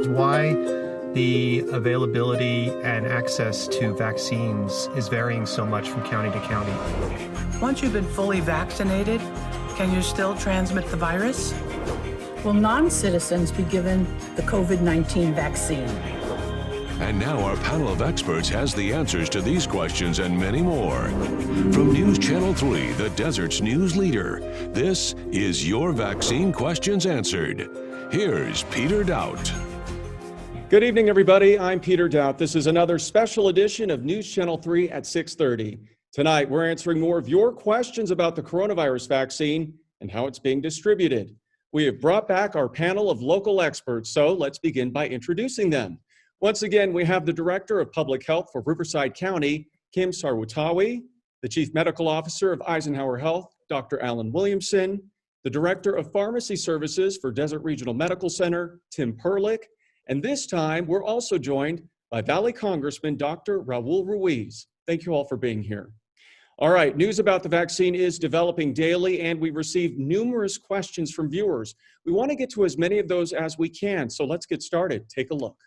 Why the availability and access to vaccines is varying so much from county to county. Once you've been fully vaccinated, can you still transmit the virus? Will non-citizens be given the COVID-19 vaccine? And now our panel of experts has the answers to these questions and many more. From News Channel 3, the desert's news leader, this is Your Vaccine Questions Answered. Here's Peter Doubt. Good evening, everybody. I'm Peter Doubt. This is another special edition of News Channel 3 at 6:30. Tonight, we're answering more of your questions about the coronavirus vaccine and how it's being distributed. We have brought back our panel of local experts, so let's begin by introducing them. Once again, we have the Director of Public Health for Riverside County, Kim Sarwatawi, the Chief Medical Officer of Eisenhower Health, Dr. Alan Williamson, the Director of Pharmacy Services for Desert Regional Medical Center, Tim Perlich, and this time we're also joined by Valley Congressman Dr. Raul Ruiz. Thank you all for being here. All right, news about the vaccine is developing daily, and we received numerous questions from viewers. We want to get to as many of those as we can, so let's get started. Take a look.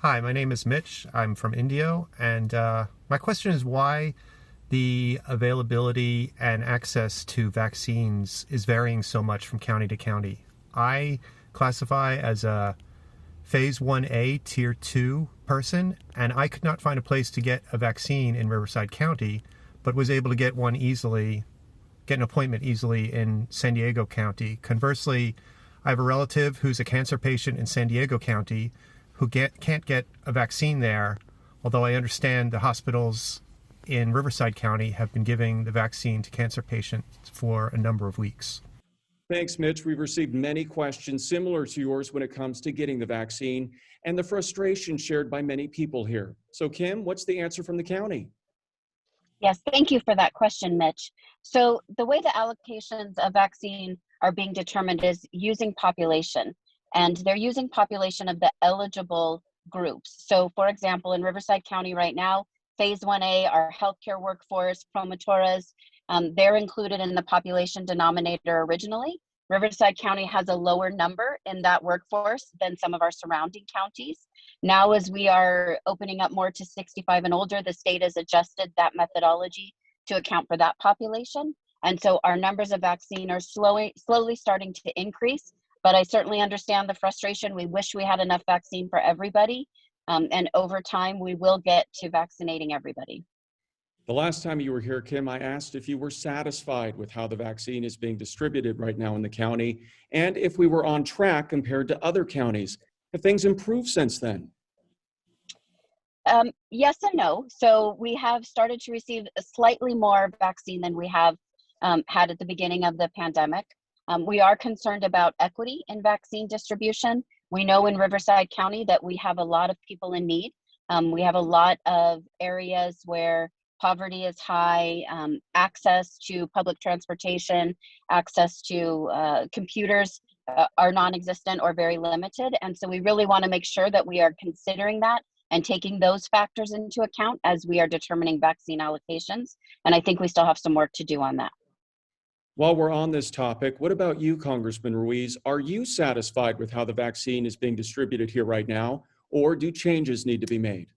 Hi, my name is Mitch. I'm from Indio, and my question is why the availability and access to vaccines is varying so much from county to county. I classify as a Phase 1A, Tier 2 person, and I could not find a place to get a vaccine in Riverside County, but was able to get one easily, get an appointment easily in San Diego County. Conversely, I have a relative who's a cancer patient in San Diego County who can't get a vaccine there, although I understand the hospitals in Riverside County have been giving the vaccine to cancer patients for a number of weeks. Thanks, Mitch. We've received many questions similar to yours when it comes to getting the vaccine and the frustration shared by many people here. So, Kim, what's the answer from the county? Yes, thank you for that question, Mitch. So the way the allocations of vaccine are being determined is using population, and they're using population of the eligible groups. So for example, in Riverside County right now, Phase 1A, our healthcare workforce, promotores, they're included in the population denominator originally. Riverside County has a lower number in that workforce than some of our surrounding counties. Now, as we are opening up more to 65 and older, the state has adjusted that methodology to account for that population. And so our numbers of vaccine are slowly starting to increase, but I certainly understand the frustration. We wish we had enough vaccine for everybody. And over time, we will get to vaccinating everybody. The last time you were here, Kim, I asked if you were satisfied with how the vaccine is being distributed right now in the county, and if we were on track compared to other counties. Have things improved since then? Yes and no. So we have started to receive a slightly more vaccine than we have had at the beginning of the pandemic. We are concerned about equity in vaccine distribution. We know in Riverside County that we have a lot of people in need. We have a lot of areas where poverty is high, access to public transportation, access to computers are non-existent or very limited. And so we really want to make sure that we are considering that and taking those factors into account as we are determining vaccine allocations. And I think we still have some work to do on that. While we're on this topic, what about you, Congressman Ruiz? Are you satisfied with how the vaccine is being distributed here right now, or do changes need to be made?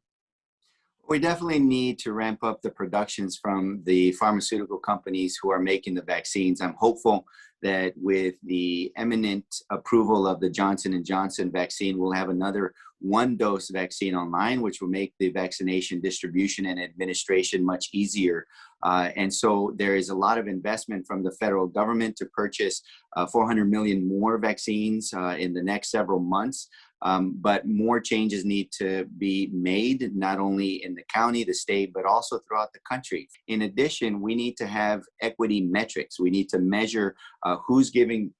We definitely need to ramp up the productions from the pharmaceutical companies who are making the vaccines. I'm hopeful that with the imminent approval of the Johnson & Johnson vaccine, we'll have another one-dose vaccine online, which will make the vaccination distribution and administration much easier. And so there is a lot of investment from the federal government to purchase 400 million more vaccines in the next several months. But more changes need to be made, not only in the county, the state, but also throughout the country. In addition, we need to have equity metrics. We need to measure who's giving,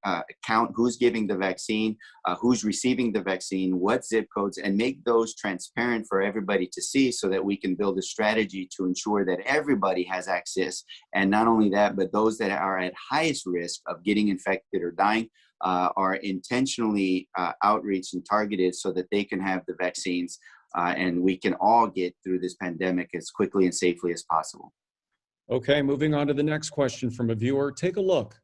count who's giving the vaccine, who's receiving the vaccine, what zip codes, and make those transparent for everybody to see so that we can build a strategy to ensure that everybody has access. And not only that, but those that are at highest risk of getting infected or dying are intentionally outreached and targeted so that they can have the vaccines and we can all get through this pandemic as quickly and safely as possible. Okay, moving on to the next question from a viewer. Take a look.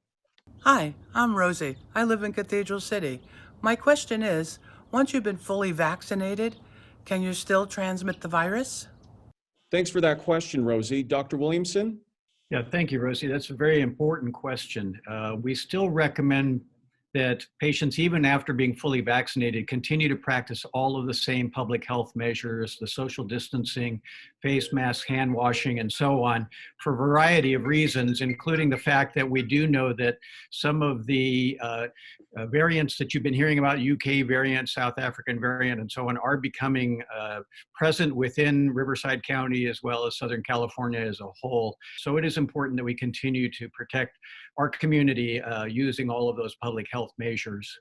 Hi, I'm Rosie. I live in Cathedral City. My question is, Once you've been fully vaccinated, can you still transmit the virus? Thanks for that question, Rosie. Dr. Williamson? Yeah, thank you, Rosie. That's a very important question. We still recommend that patients, even after being fully vaccinated, continue to practice all of the same public health measures, the social distancing, face masks, hand washing, and so on, for a variety of reasons, including the fact that we do know that some of the variants that you've been hearing about, UK variant, South African variant, and so on, are becoming present within Riverside County as well as Southern California as a whole. So it is important that we continue to protect our community using all of those public health measures.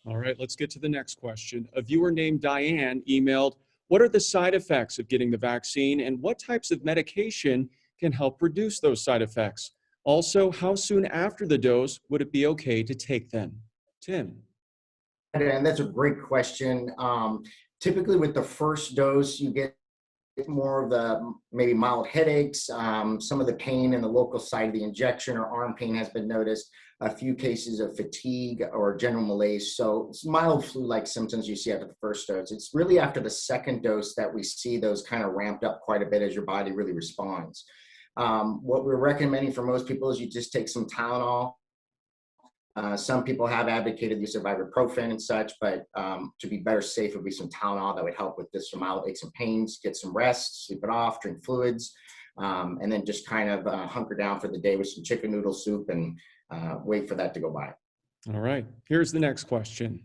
All right, let's get to the next question. A viewer named Diane emailed, what are the side effects of getting the vaccine and what types of medication can help reduce those side effects? Also, how soon after the dose would it be okay to take them? Tim. And that's a great question. Typically with the first dose, you get more of the maybe mild headaches, some of the pain in the local site of the injection or arm pain has been noticed, a few cases of fatigue or general malaise. So it's mild flu-like symptoms you see after the first dose. It's really after the second dose that we see those kind of ramped up quite a bit as your body really responds. What we're recommending for most people is you just take some Tylenol. Some people have advocated the use of ibuprofen and such, but to be better safe would be some Tylenol that would help with this for mild aches and pains, get some rest, sleep it off, drink fluids, and then just kind of hunker down for the day with some chicken noodle soup and wait for that to go by. All right, here's the next question.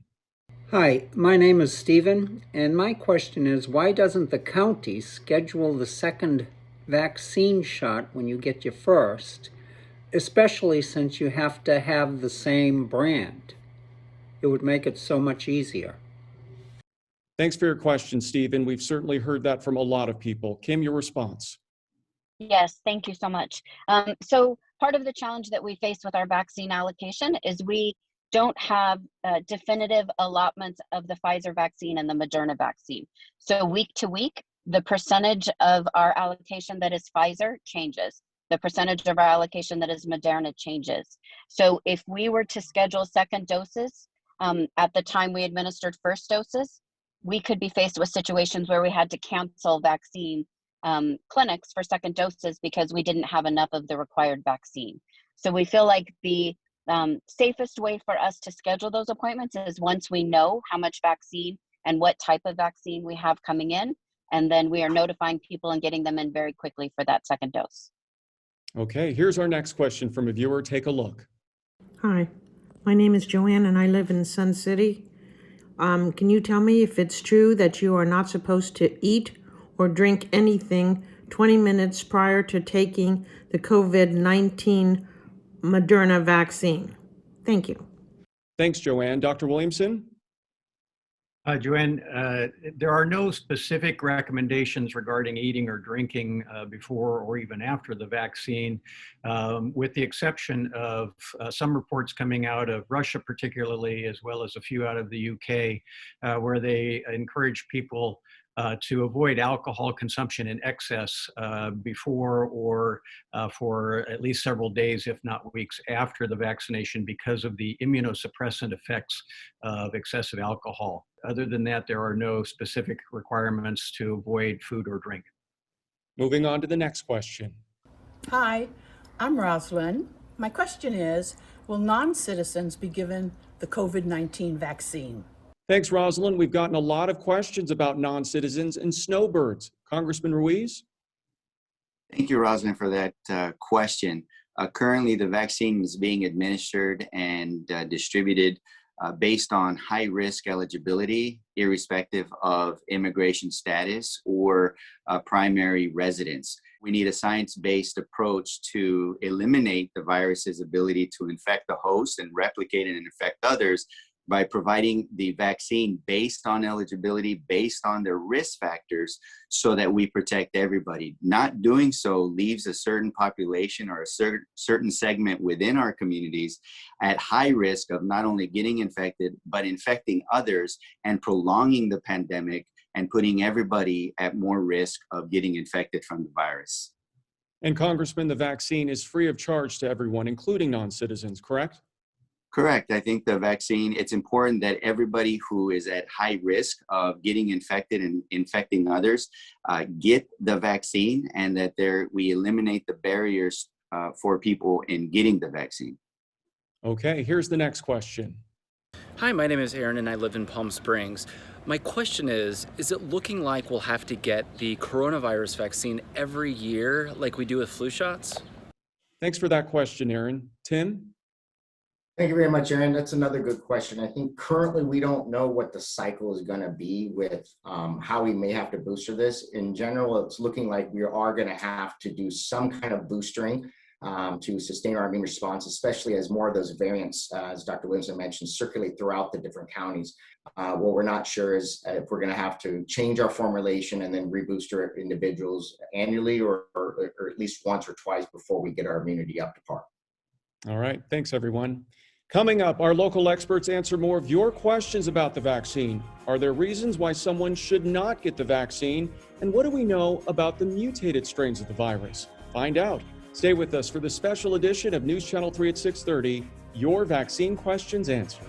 Hi, my name is Stephen, and my question is, why doesn't the county schedule the second vaccine shot when you get your first, especially since you have to have the same brand? It would make it so much easier. Thanks for your question, Stephen. We've certainly heard that from a lot of people. Kim, your response. Yes, thank you so much. So part of the challenge that we face with our vaccine allocation is we don't have definitive allotments of the Pfizer vaccine and the Moderna vaccine. So week to week, the percentage of our allocation that is Pfizer changes. The percentage of our allocation that is Moderna changes. So if we were to schedule second doses at the time we administered first doses, we could be faced with situations where we had to cancel vaccine clinics for second doses because we didn't have enough of the required vaccine. So we feel like the safest way for us to schedule those appointments is once we know how much vaccine and what type of vaccine we have coming in, and then we are notifying people and getting them in very quickly for that second dose. Okay, here's our next question from a viewer. Take a look. Hi, my name is Joanne and I live in Sun City. Can you tell me if it's true that you are not supposed to eat or drink anything 20 minutes prior to taking the COVID-19 Moderna vaccine? Thank you. Thanks, Joanne. Dr. Williamson? Joanne, there are no specific recommendations regarding eating or drinking before or even after the vaccine, with the exception of some reports coming out of Russia particularly, as well as a few out of the UK, where they encourage people to avoid alcohol consumption in excess before or for at least several days, if not weeks, after the vaccination because of the immunosuppressant effects of excessive alcohol. Other than that, there are no specific requirements to avoid food or drink. Moving on to the next question. Hi, I'm Rosalind. My question is, will non-citizens be given the COVID-19 vaccine? Thanks, Rosalind. We've gotten a lot of questions about non-citizens and snowbirds. Congressman Ruiz? Thank you, Rosalind, for that question. Currently, the vaccine is being administered and distributed based on high-risk eligibility, irrespective of immigration status or primary residence. We need a science-based approach to eliminate the virus's ability to infect the host and replicate and infect others by providing the vaccine based on eligibility, based on their risk factors, so that we protect everybody. Not doing so leaves a certain population or a certain segment within our communities at high risk of not only getting infected, but infecting others and prolonging the pandemic and putting everybody at more risk of getting infected from the virus. And Congressman, the vaccine is free of charge to everyone, including non-citizens, correct? Correct. I think the vaccine, it's important that everybody who is at high risk of getting infected and infecting others get the vaccine, and that we eliminate the barriers for people in getting the vaccine. Okay, here's the next question. Hi, my name is Aaron and I live in Palm Springs. My question is it looking like we'll have to get the coronavirus vaccine every year like we do with flu shots? Thanks for that question, Aaron. Tim? Thank you very much, Aaron. That's another good question. I think currently we don't know what the cycle is going to be with how we may have to booster this. In general, it's looking like we are going to have to do some kind of boostering to sustain our immune response, especially as more of those variants, as Dr. Williamson mentioned, circulate throughout the different counties. What we're not sure is if we're going to have to change our formulation and then rebooster individuals annually or at least once or twice before we get our immunity up to par. All right, thanks everyone. Coming up, our local experts answer more of your questions about the vaccine. Are there reasons why someone should not get the vaccine? And what do we know about the mutated strains of the virus? Find out. Stay with us for the special edition of News Channel 3 at 6:30, Your Vaccine Questions Answered.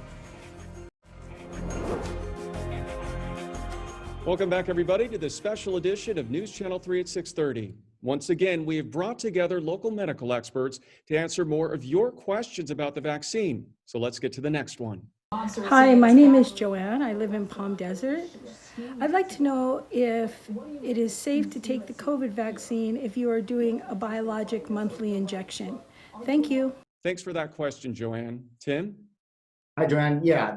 Welcome back, everybody, to this special edition of News Channel 3 at 6:30. Once again, we have brought together local medical experts to answer more of your questions about the vaccine. So let's get to the next one. Hi, my name is Joanne. I live in Palm Desert. I'd like to know if it is safe to take the COVID vaccine if you are doing a biologic monthly injection. Thank you. Thanks for that question, Joanne. Tim? Hi, Joanne. Yeah,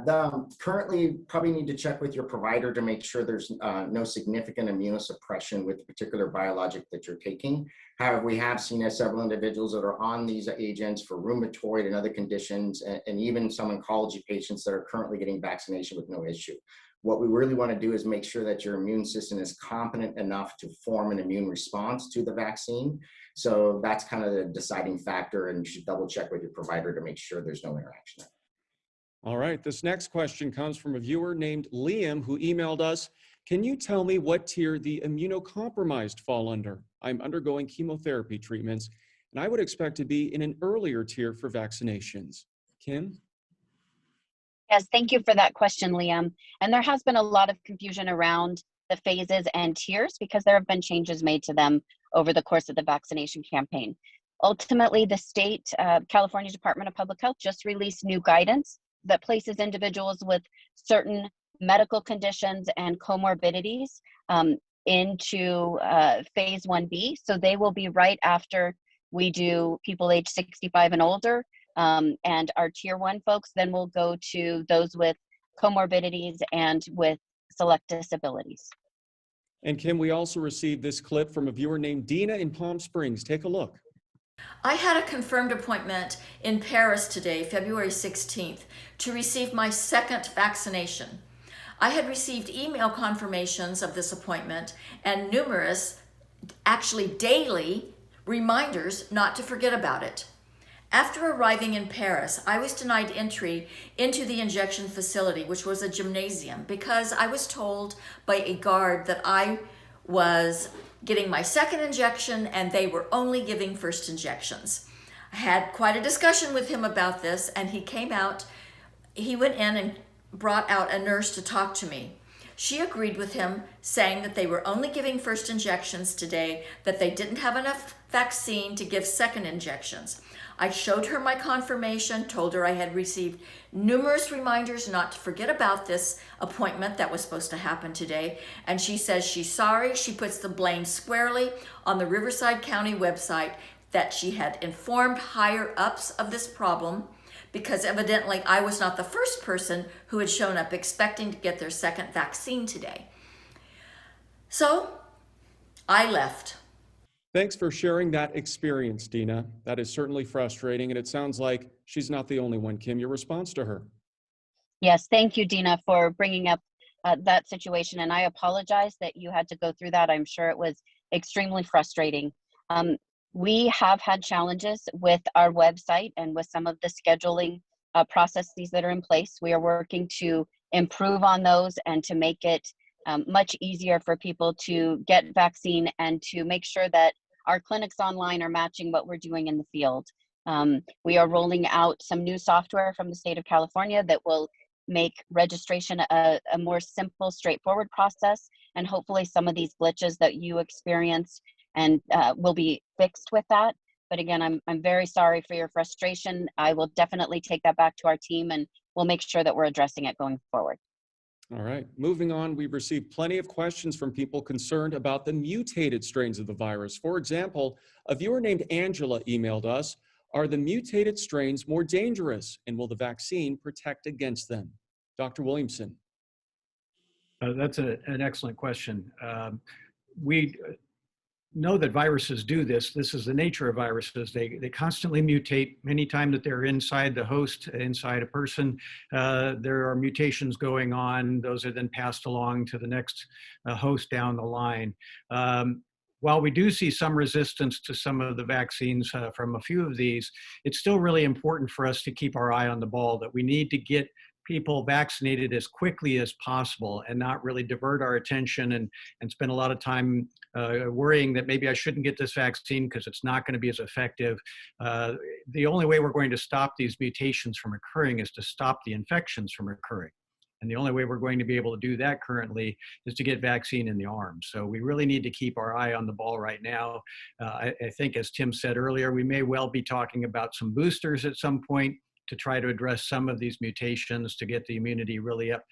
currently probably need to check with your provider to make sure there's no significant immunosuppression with the particular biologic that you're taking. However, we have seen several individuals that are on these agents for rheumatoid and other conditions, and even some oncology patients that are currently getting vaccination with no issue. What we really want to do is make sure that your immune system is competent enough to form an immune response to the vaccine. So that's kind of the deciding factor, and you should double check with your provider to make sure there's no interaction. All right, this next question comes from a viewer named Liam who emailed us. Can you tell me what tier the immunocompromised fall under? I'm undergoing chemotherapy treatments, and I would expect to be in an earlier tier for vaccinations. Kim? Yes, thank you for that question, Liam. And there has been a lot of confusion around the phases and tiers because there have been changes made to them over the course of the vaccination campaign. Ultimately, the state, California Department of Public Health just released new guidance that places individuals with certain medical conditions and comorbidities into phase 1B. So they will be right after we do people age 65 and older, and our tier 1 folks then will go to those with comorbidities and with select disabilities. And Kim, we also received this clip from a viewer named Dina in Palm Springs. Take a look. I had a confirmed appointment in Paris today, February 16th, to receive my second vaccination. I had received email confirmations of this appointment and numerous, actually daily, reminders not to forget about it. After arriving in Paris, I was denied entry into the injection facility, which was a gymnasium, because I was told by a guard that I was getting my second injection and they were only giving first injections. I had quite a discussion with him about this, and he went in and brought out a nurse to talk to me. She agreed with him, saying that they were only giving first injections today, that they didn't have enough vaccine to give second injections. I showed her my confirmation, told her I had received numerous reminders not to forget about this appointment that was supposed to happen today, and she says she's sorry. She puts the blame squarely on the Riverside County website, that she had informed higher ups of this problem, because evidently I was not the first person who had shown up expecting to get their second vaccine today. So I left. Thanks for sharing that experience, Dina. That is certainly frustrating, and it sounds like she's not the only one. Kim, your response to her? Yes, thank you, Dina, for bringing up that situation. And I apologize that you had to go through that. I'm sure it was extremely frustrating. We have had challenges with our website and with some of the scheduling processes that are in place. We are working to improve on those and to make it much easier for people to get vaccine and to make sure that our clinics online are matching what we're doing in the field. We are rolling out some new software from the state of California that will make registration a more simple, straightforward process, and hopefully some of these glitches that you experienced and will be fixed with that. But again, I'm very sorry for your frustration. I will definitely take that back to our team, and we'll make sure that we're addressing it going forward. All right, moving on, we've received plenty of questions from people concerned about the mutated strains of the virus. For example, a viewer named Angela emailed us, are the mutated strains more dangerous, and will the vaccine protect against them? Dr. Williamson. That's an excellent question. We know that viruses do this. This is the nature of viruses. They constantly mutate. Many times that they're inside the host, inside a person, there are mutations going on. Those are then passed along to the next host down the line. While we do see some resistance to some of the vaccines from a few of these, it's still really important for us to keep our eye on the ball, that we need to get people vaccinated as quickly as possible and not really divert our attention and spend a lot of time worrying that maybe I shouldn't get this vaccine because it's not going to be as effective. The only way we're going to stop these mutations from occurring is to stop the infections from occurring. And the only way we're going to be able to do that currently is to get vaccine in the arm. So we really need to keep our eye on the ball right now. I think, as Tim said earlier, we may well be talking about some boosters at some point to try to address some of these mutations to get the immunity really up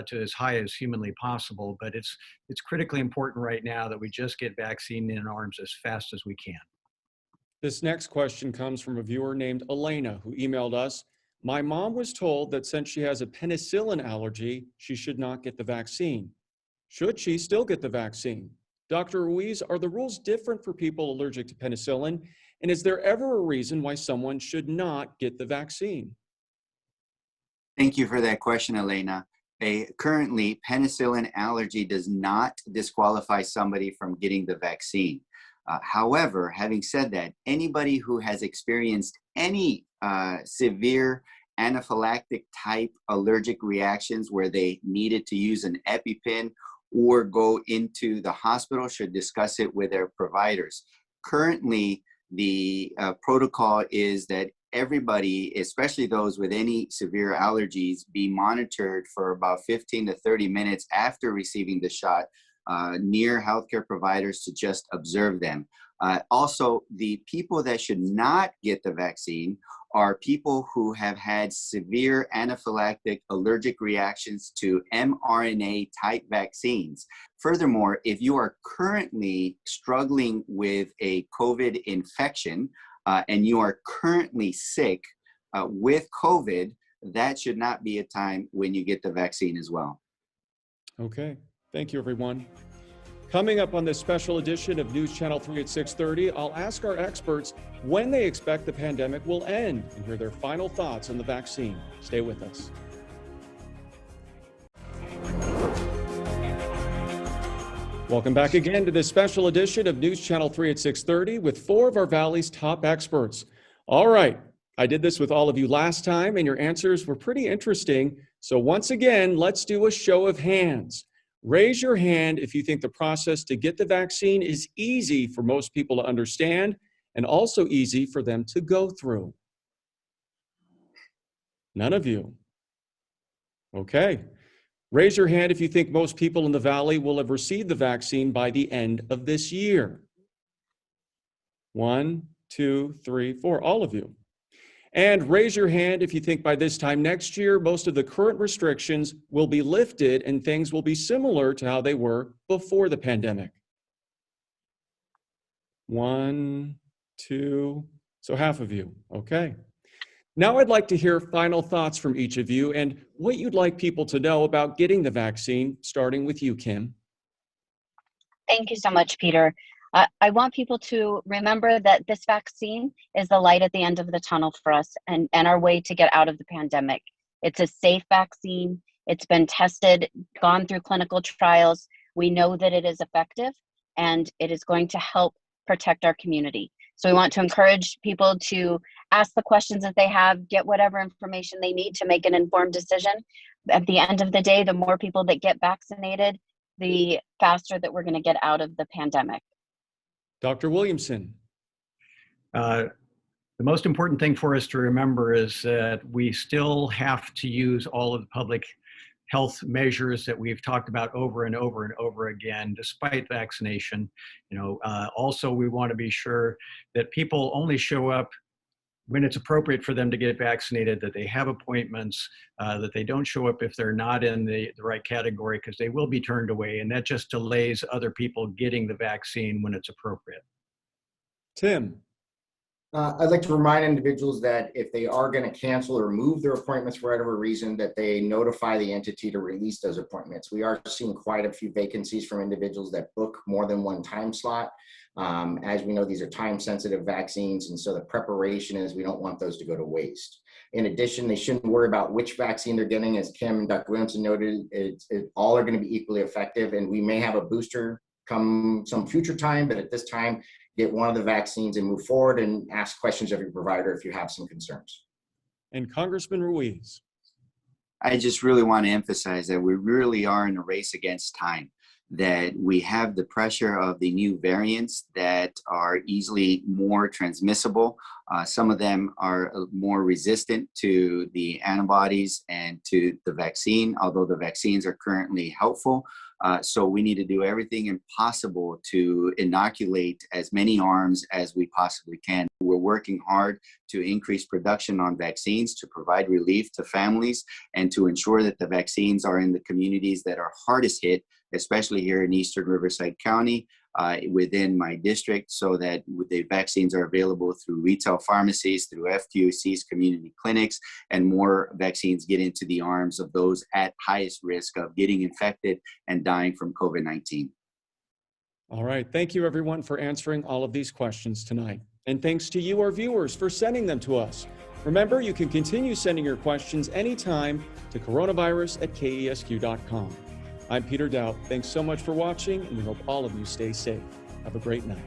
to as high as humanly possible. But it's critically important right now that we just get vaccine in arms as fast as we can. This next question comes from a viewer named Elena, who emailed us, my mom was told that since she has a penicillin allergy, she should not get the vaccine. Should she still get the vaccine? Dr. Ruiz, are the rules different for people allergic to penicillin? And is there ever a reason why someone should not get the vaccine? Thank you for that question, Elena. Currently, penicillin allergy does not disqualify somebody from getting the vaccine. However, having said that, anybody who has experienced any severe anaphylactic type allergic reactions where they needed to use an EpiPen or go into the hospital should discuss it with their providers. Currently, the protocol is that everybody, especially those with any severe allergies, be monitored for about 15 to 30 minutes after receiving the shot near healthcare providers to just observe them. Also, the people that should not get the vaccine are people who have had severe anaphylactic allergic reactions to mRNA type vaccines. Furthermore, if you are currently struggling with a COVID infection and you are currently sick with COVID, that should not be a time when you get the vaccine as well. Okay, thank you, everyone. Coming up on this special edition of News Channel 3 at 6:30, I'll ask our experts when they expect the pandemic will end and hear their final thoughts on the vaccine. Stay with us. Welcome back again to this special edition of News Channel 3 at 6:30 with four of our Valley's top experts. All right, I did this with all of you last time and your answers were pretty interesting. So once again, let's do a show of hands. Raise your hand if you think the process to get the vaccine is easy for most people to understand and also easy for them to go through. None of you. Okay. Raise your hand if you think most people in the Valley will have received the vaccine by the end of this year. 1, 2, 3, 4, all of you. And raise your hand if you think by this time next year, most of the current restrictions will be lifted and things will be similar to how they were before the pandemic. 1, 2, so half of you, okay. Now I'd like to hear final thoughts from each of you and what you'd like people to know about getting the vaccine, starting with you, Kim. Thank you so much, Peter. I want people to remember that this vaccine is the light at the end of the tunnel for us and our way to get out of the pandemic. It's a safe vaccine. It's been tested, gone through clinical trials. We know that it is effective and it is going to help protect our community. So we want to encourage people to ask the questions that they have, get whatever information they need to make an informed decision. At the end of the day, the more people that get vaccinated, the faster that we're going to get out of the pandemic. Dr. Williamson. The most important thing for us to remember is that we still have to use all of the public health measures that we've talked about over and over and over again, despite vaccination. Also, we want to be sure that people only show up when it's appropriate for them to get vaccinated, that they have appointments, that they don't show up if they're not in the right category, because they will be turned away, and that just delays other people getting the vaccine when it's appropriate. Tim. I'd like to remind individuals that if they are going to cancel or move their appointments for whatever reason, that they notify the entity to release those appointments. We are seeing quite a few vacancies from individuals that book more than one time slot. As we know, these are time-sensitive vaccines, and so the preparation is we don't want those to go to waste. In addition, they shouldn't worry about which vaccine they're getting. As Kim and Dr. Williamson noted, all are going to be equally effective, and we may have a booster come some future time, but at this time, get one of the vaccines and move forward and ask questions of your provider if you have some concerns. And Congressman Ruiz. I just really want to emphasize that we really are in a race against time, that we have the pressure of the new variants that are easily more transmissible. Some of them are more resistant to the antibodies and to the vaccine, although the vaccines are currently helpful. So we need to do everything impossible to inoculate as many arms as we possibly can. We're working hard to increase production on vaccines, to provide relief to families, and to ensure that the vaccines are in the communities that are hardest hit, especially here in Eastern Riverside County, within my district, so that the vaccines are available through retail pharmacies, through FQCs, community clinics, and more vaccines get into the arms of those at highest risk of getting infected and dying from COVID-19. All right. Thank you, everyone, for answering all of these questions tonight. And thanks to you, our viewers, for sending them to us. Remember, you can continue sending your questions anytime to coronavirus@kesq.com. I'm Peter Dowd. Thanks so much for watching, and we hope all of you stay safe. Have a great night.